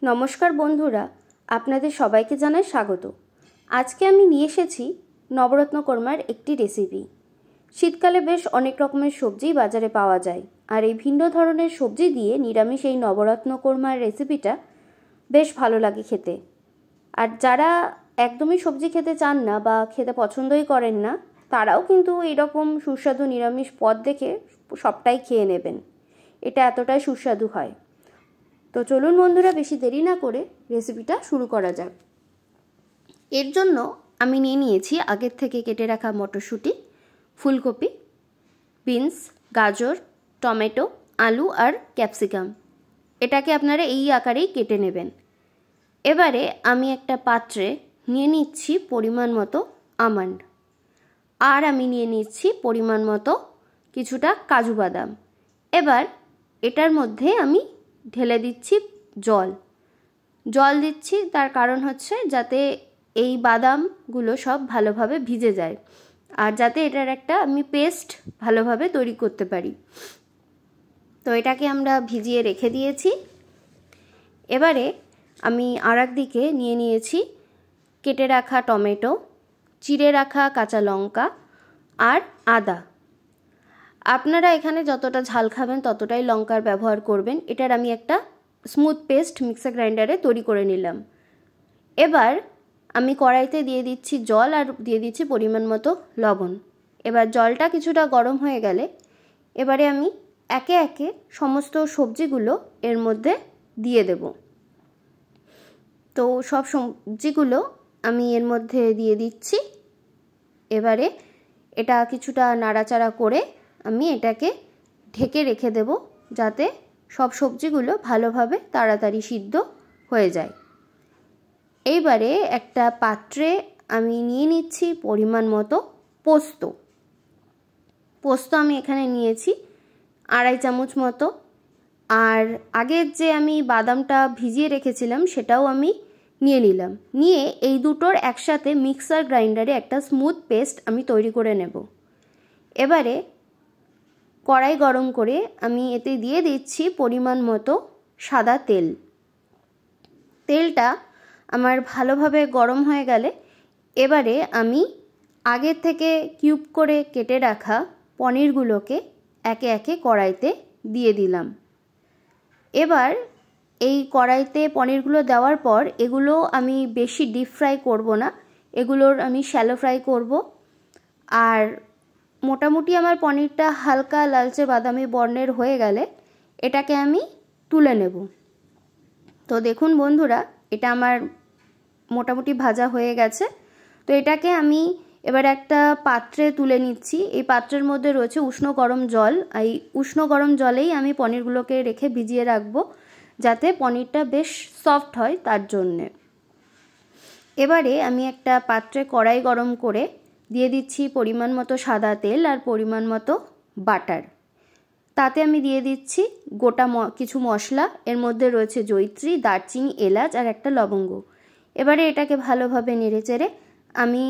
নমস্কার বন্ধুরা, আপনাদের সবাইকে জানাই স্বাগত। আজকে আমি নিয়ে এসেছি নবরত্ন কোর্মার একটি রেসিপি। শীতকালে বেশ অনেক রকমের সবজি বাজারে পাওয়া যায়, আর এই ভিন্ন ধরনের সবজি দিয়ে নিরামিষ এই নবরত্ন কোর্মার রেসিপিটা বেশ ভালো লাগে খেতে। আর যারা একদমই সবজি খেতে চান না বা খেতে পছন্দই করেন না, তারাও কিন্তু এরকম সুস্বাদু নিরামিষ পদ দেখে সবটাই খেয়ে নেবেন। এটা এতটাই সুস্বাদু হয়। তো চলুন বন্ধুরা, বেশি দেরি না করে রেসিপিটা শুরু করা যাক। এর জন্য আমি নিয়ে নিয়েছি আগের থেকে কেটে রাখা মটরশুঁটি, ফুলকপি, বিনস, গাজর, টমেটো, আলু আর ক্যাপসিকাম। এটাকে আপনারা এই আকারেই কেটে নেবেন। এবারে আমি একটা পাত্রে নিয়ে নিচ্ছি পরিমাণ মতো আমন্ড, আর আমি নিয়ে নিচ্ছি পরিমাণ মতো কিছুটা কাজু বাদাম। এবার এটার মধ্যে আমি ঢেলে দিচ্ছি জল দিচ্ছি, তার কারণ হচ্ছে যাতে এই বাদামগুলো সব ভালোভাবে ভিজে যায়, আর যাতে এটার একটা আমি পেস্ট ভালোভাবে তৈরি করতে পারি। তো এটাকে আমরা ভিজিয়ে রেখে দিয়েছি। এবারে আমি আরেক দিকে নিয়ে নিয়েছি কেটে রাখা টমেটো, চিড়ে রাখা কাঁচা লঙ্কা আর আদা। আপনারা এখানে যতটা ঝাল খাবেন ততটাই লঙ্কার ব্যবহার করবেন। এটার আমি একটা স্মুথ পেস্ট মিক্সার গ্রাইন্ডারে তৈরি করে নিলাম। এবার আমি কড়াইতে দিয়ে দিচ্ছি জল আর দিয়ে দিচ্ছি পরিমাণ মতো লবণ। এবার জলটা কিছুটা গরম হয়ে গেলে এবারে আমি একে একে সমস্ত সবজিগুলো এর মধ্যে দিয়ে দেব। তো সব সবজিগুলো আমি এর মধ্যে দিয়ে দিচ্ছি। এবারে এটা কিছুটা নাড়াচাড়া করে আমি এটাকে ঢেকে রেখে দেব, যাতে সব সবজিগুলো ভালোভাবে তাড়াতাড়ি সিদ্ধ হয়ে যায়। এইবারে একটা পাত্রে আমি নিয়ে নিচ্ছি পরিমাণ মতো পোস্ত আমি এখানে নিয়েছি 2.5 চামচ মতো। আর আগের যে আমি বাদামটা ভিজিয়ে রেখেছিলাম সেটাও আমি নিয়ে নিলাম। নিয়ে এই দুটোর একসাথে মিক্সার গ্রাইন্ডারে একটা স্মুথ পেস্ট আমি তৈরি করে নেব। এবারে কড়াই গরম করে আমি এতে দিয়ে দিচ্ছি পরিমাণ মতো সাদা তেল। তেলটা আমার ভালোভাবে গরম হয়ে গেলে এবারে আমি আগের থেকে কিউব করে কেটে রাখা পনিরগুলোকে একে একে কড়াইতে দিয়ে দিলাম। এবার এই কড়াইতে পনিরগুলো দেওয়ার পর এগুলো আমি বেশি ডিপ ফ্রাই করব না, এগুলোর আমি শ্যালো ফ্রাই করব। আর মোটামুটি আমার পনিরটা হালকা লালচে বাদামি বর্ণের হয়ে গেলে এটাকে আমি তুলে নেব। তো দেখুন বন্ধুরা, এটা আমার মোটামুটি ভাজা হয়ে গেছে। তো এটাকে আমি এবার একটা পাত্রে তুলে নিচ্ছি। এই পাত্রের মধ্যে রয়েছে উষ্ণ গরম জল। এই উষ্ণ গরম জলেই আমি পনিরগুলোকে রেখে ভিজিয়ে রাখবো, যাতে পনিরটা বেশ সফট হয় তার জন্যে। এবারে আমি একটা পাত্রে কড়াই গরম করে দিয়ে দিচ্ছি পরিমাণ মতো সাদা তেল আর পরিমাণ মতো বাটার। তাতে আমি দিয়ে দিচ্ছি গোটা কিছু মশলা। এর মধ্যে রয়েছে জয়িত্রী, দারচিনি, এলাচ আর একটা লবঙ্গ। এবারে এটাকে ভালোভাবে নেড়েচেড়ে আমি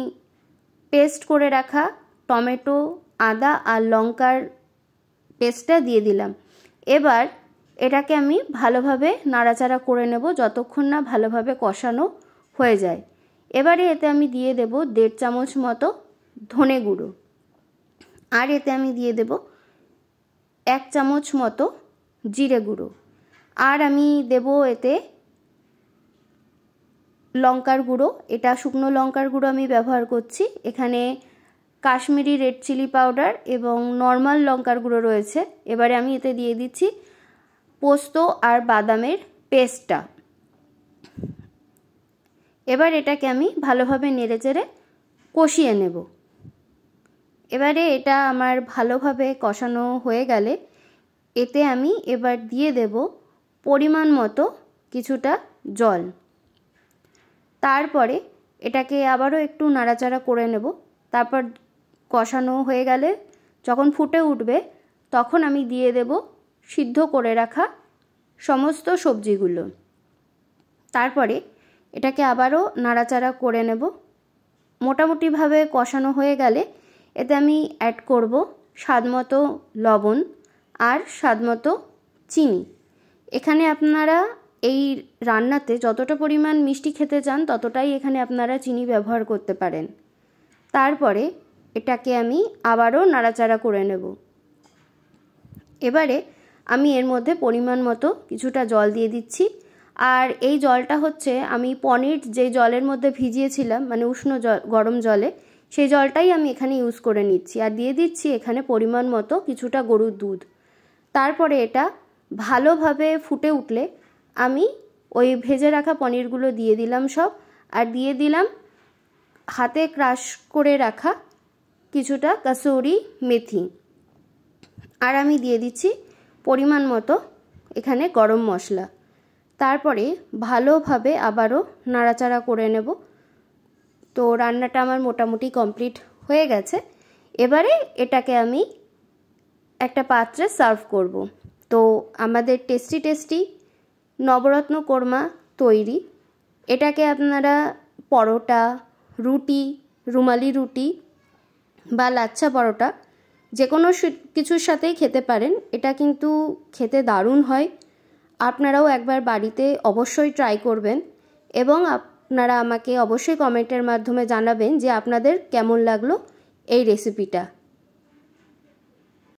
পেস্ট করে রাখা টমেটো, আদা আর লঙ্কার পেস্টটা দিয়ে দিলাম। এবার এটাকে আমি ভালোভাবে নাড়াচাড়া করে নেব যতক্ষণ না ভালোভাবে কষানো হয়ে যায়। এবারে এতে আমি দিয়ে দেব 1.5 চামচ মতো ধনে গুঁড়ো, আর এতে আমি দিয়ে দেব 1 চামচ মতো জিরে গুঁড়ো, আর আমি দেব এতে লঙ্কার গুঁড়ো। এটা শুকনো লঙ্কার গুঁড়ো আমি ব্যবহার করছি। এখানে কাশ্মীরি রেড চিলি পাউডার এবং নর্মাল লঙ্কার গুঁড়ো রয়েছে। এবারে আমি এতে দিয়ে দিচ্ছি পোস্ত আর বাদামের পেস্টটা। এবার এটাকে আমি ভালোভাবে নেড়েচেড়ে কষিয়ে নেব। এবারে এটা আমার ভালোভাবে কষানো হয়ে গেলে এতে আমি এবার দিয়ে দেব পরিমাণ মতো কিছুটা জল। তারপরে এটাকে আবারও একটু নাড়াচাড়া করে নেব। তারপর কষানো হয়ে গেলে যখন ফুটে উঠবে তখন আমি দিয়ে দেব সিদ্ধ করে রাখা সমস্ত সবজিগুলো। তারপরে এটাকে আবারও নাড়াচাড়া করে নেব। মোটামুটিভাবে কষানো হয়ে গেলে এতে আমি অ্যাড করব স্বাদমতো লবণ আর স্বাদমতো চিনি। এখানে আপনারা এই রান্নাতে যতটা পরিমাণ মিষ্টি খেতে চান ততটাই এখানে আপনারা চিনি ব্যবহার করতে পারেন। তারপরে এটাকে আমি আবারও নাড়াচাড়া করে নেব। এবারে আমি এর মধ্যে পরিমাণ মতো কিছুটা জল দিয়ে দিচ্ছি। আর এই জলটা হচ্ছে আমি পনির যে জলের মধ্যে ভিজিয়েছিলাম, মানে উষ্ণ জল, গরম জলে, সেই জলটাই আমি এখানে ইউজ করে নিচ্ছি। আর দিয়ে দিচ্ছি এখানে পরিমাণ মতো কিছুটা গরুর দুধ। তারপরে এটা ভালোভাবে ফুটে উঠলে আমি ওই ভেজে রাখা পনিরগুলো দিয়ে দিলাম সব, আর দিয়ে দিলাম হাতে ক্রাশ করে রাখা কিছুটা কাসুরি মেথি। আর আমি দিয়ে দিচ্ছি পরিমাণ মতো এখানে গরম মশলা। তারপরে ভালোভাবে আবারও নাড়াচাড়া করে নেব। তো রান্নাটা আমার মোটামুটি কমপ্লিট হয়ে গেছে। এবারে এটাকে আমি একটা পাত্রে সার্ভ করব। তো আমাদের টেস্টি নবরত্ন কোরমা তৈরি। এটাকে আপনারা পরোটা, রুটি, রুমালি রুটি বা লাচ্ছা পরোটা যে কোনো কিছুর সাথেই খেতে পারেন। এটা কিন্তু খেতে দারুণ হয়। আপনারাও একবার বাড়িতে অবশ্যই ট্রাই করবেন এবং আপনারা আমাকে অবশ্যই কমেন্টের মাধ্যমে জানাবেন যে আপনাদের কেমন লাগলো এই রেসিপিটা।